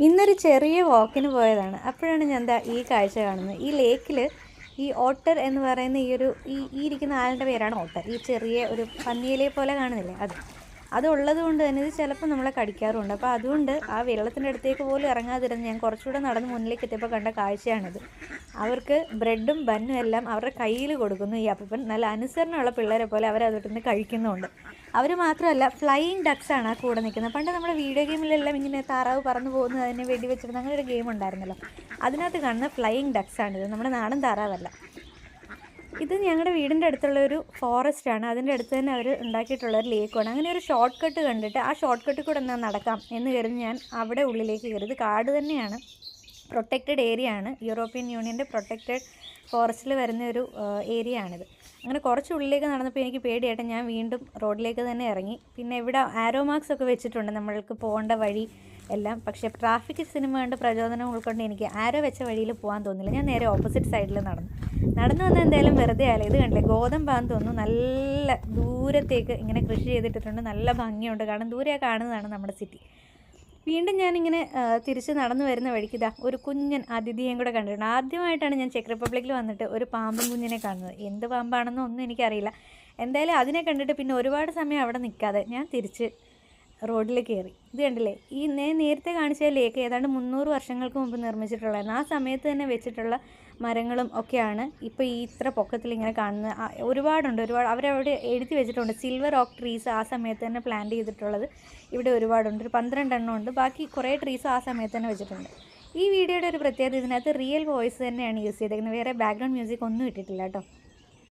ഇന്നൊരു ചെറിയ വാക്കിന് പോയതാണ്. അപ്പോഴാണ് ഞാൻ ഈ കാഴ്ച കാണുന്നത്. ഈ ലേക്കിൽ ഈ ഓട്ടർ എന്ന് പറയുന്ന ഈ ഇരിക്കുന്ന ആളുടെ പേരാണ് ഓട്ടർ. ഈ ചെറിയ ഒരു പന്നിയിലെ പോലെ കാണുന്നില്ലേ, അതുള്ളത് കൊണ്ട് തന്നെ ഇത് ചിലപ്പോൾ നമ്മളെ കടിക്കാറുണ്ട്. അപ്പോൾ അതുകൊണ്ട് ആ വെള്ളത്തിൻ്റെ അടുത്തേക്ക് പോലും ഇറങ്ങാതിരുന്ന് ഞാൻ കുറച്ചുകൂടെ നടന്ന് മുന്നിലേക്ക് എത്തിയപ്പോൾ കണ്ട കാഴ്ചയാണിത്. അവർക്ക് ബ്രെഡും ബന്നും എല്ലാം അവരുടെ കയ്യിൽ കൊടുക്കുന്നു. ഈ അപ്പൻ നല്ല അനുസരണമുള്ള പിള്ളേരെ പോലെ അവരതിട്ടൊന്ന് കഴിക്കുന്നുമുണ്ട്. അവർ മാത്രമല്ല, ഫ്ലൈയിങ് ഡക്സാണ് ആ കൂടെ നിൽക്കുന്നത്. പണ്ട് നമ്മുടെ വീഡിയോ ഗെയിമിലെല്ലാം ഇങ്ങനെ താറാവ് പറന്നു പോകുന്നത് അതിനെ വെടി വെച്ചിരുന്ന അങ്ങനെ ഒരു ഗെയിം ഉണ്ടായിരുന്നല്ലോ, അതിനകത്ത് കാണുന്ന ഫ്ലൈയിങ് ഡക്സാണിത്, നമ്മുടെ നാടൻ താറാവല്ല. ഇത് ഞങ്ങളുടെ വീടിൻ്റെ അടുത്തുള്ള ഒരു ഫോറസ്റ്റാണ്. അതിൻ്റെ അടുത്ത് തന്നെ അവർ ഉണ്ടാക്കിയിട്ടുള്ള ഒരു ലേക്കുമാണ്. അങ്ങനെ ഒരു ഷോർട്ട് കട്ട് കണ്ടിട്ട് ആ ഷോർട്ട് കട്ടിൽ കൂടെ എന്നാൽ നടക്കാം എന്ന് കരുതി ഞാൻ അവിടെ ഉള്ളിലേക്ക് കയറി. ഇത് കാട് തന്നെയാണ്, പ്രൊട്ടക്റ്റഡ് ഏരിയ ആണ്, യൂറോപ്യൻ യൂണിയൻ്റെ പ്രൊട്ടക്റ്റഡ് ഫോറസ്റ്റിൽ വരുന്ന ഒരു ഏരിയ ആണിത്. അങ്ങനെ കുറച്ച് ഉള്ളിലേക്ക് നടന്നപ്പോൾ എനിക്ക് പേടിയായിട്ട് ഞാൻ വീണ്ടും റോഡിലേക്ക് തന്നെ ഇറങ്ങി. പിന്നെ ഇവിടെ ആരോ മാർക്സ് ഒക്കെ വെച്ചിട്ടുണ്ട് നമ്മൾക്ക് പോകേണ്ട വഴി എല്ലാം. പക്ഷേ ട്രാഫിക് സിനിമ കണ്ട് പ്രചോദനം ഉൾക്കൊണ്ട് എനിക്ക് ആരോ വെച്ച വഴിയിൽ പോകാൻ തോന്നില്ല. ഞാൻ നേരെ ഓപ്പോസിറ്റ് സൈഡിൽ നടന്നു വന്നാൽ എന്തായാലും വെറുതെ ആയാലും. ഇത് കണ്ടില്ലേ, ഗോതമ്പാന്ന് തോന്നുന്നു. നല്ല ദൂരത്തേക്ക് ഇങ്ങനെ കൃഷി ചെയ്തിട്ടിട്ടുണ്ട്, നല്ല ഭംഗിയുണ്ട് കാണാൻ. ദൂരെ കാണുന്നതാണ് നമ്മുടെ സിറ്റി. വീണ്ടും ഞാനിങ്ങനെ തിരിച്ച് നടന്നു വരുന്ന വഴിക്ക് ഒരു കുഞ്ഞൻ അതിഥിയും കൂടെ കണ്ടിട്ടുണ്ട്. ആദ്യമായിട്ടാണ് ഞാൻ ചെക്ക് റിപ്പബ്ലിക്കിൽ വന്നിട്ട് ഒരു പാമ്പും കുഞ്ഞിനെ കാണുന്നത്. എന്ത് പാമ്പാണെന്നോ ഒന്നും എനിക്കറിയില്ല. എന്തായാലും അതിനെ കണ്ടിട്ട് പിന്നെ ഒരുപാട് സമയം അവിടെ നിൽക്കാതെ ഞാൻ തിരിച്ച് റോഡിൽ കയറി. ഇത് കണ്ടില്ലേ, ഈ നേരത്തെ കാണിച്ച ലേക്ക് ഏതാണ്ട് 300 വർഷങ്ങൾക്ക് മുമ്പ് നിർമ്മിച്ചിട്ടുള്ളതായിരുന്നു. ആ സമയത്ത് തന്നെ വെച്ചിട്ടുള്ള മരങ്ങളും ഒക്കെയാണ് ഇപ്പോൾ ഈ ഇത്ര പൊക്കത്തിൽ ഇങ്ങനെ കാണുന്നത്. ഒരുപാട് അവരവിടെ എഴുതി വെച്ചിട്ടുണ്ട്, സിൽവർ ഓക്ക് ട്രീസ് ആ സമയത്ത് തന്നെ പ്ലാന്റ് ചെയ്തിട്ടുള്ളത് ഇവിടെ ഒരുപാടുണ്ട്. ഒരു 12 എണ്ണം ഉണ്ട്. ബാക്കി കുറേ ട്രീസ് ആ സമയത്ത് തന്നെ വെച്ചിട്ടുണ്ട്. ഈ വീഡിയോയുടെ ഒരു പ്രത്യേകത, ഇതിനകത്ത് റിയൽ വോയിസ് തന്നെയാണ് യൂസ് ചെയ്തേക്കുന്നത്, വേറെ ബാക്ക്ഗ്രൗണ്ട് മ്യൂസിക് ഒന്നും ഇട്ടിട്ടില്ല കേട്ടോ.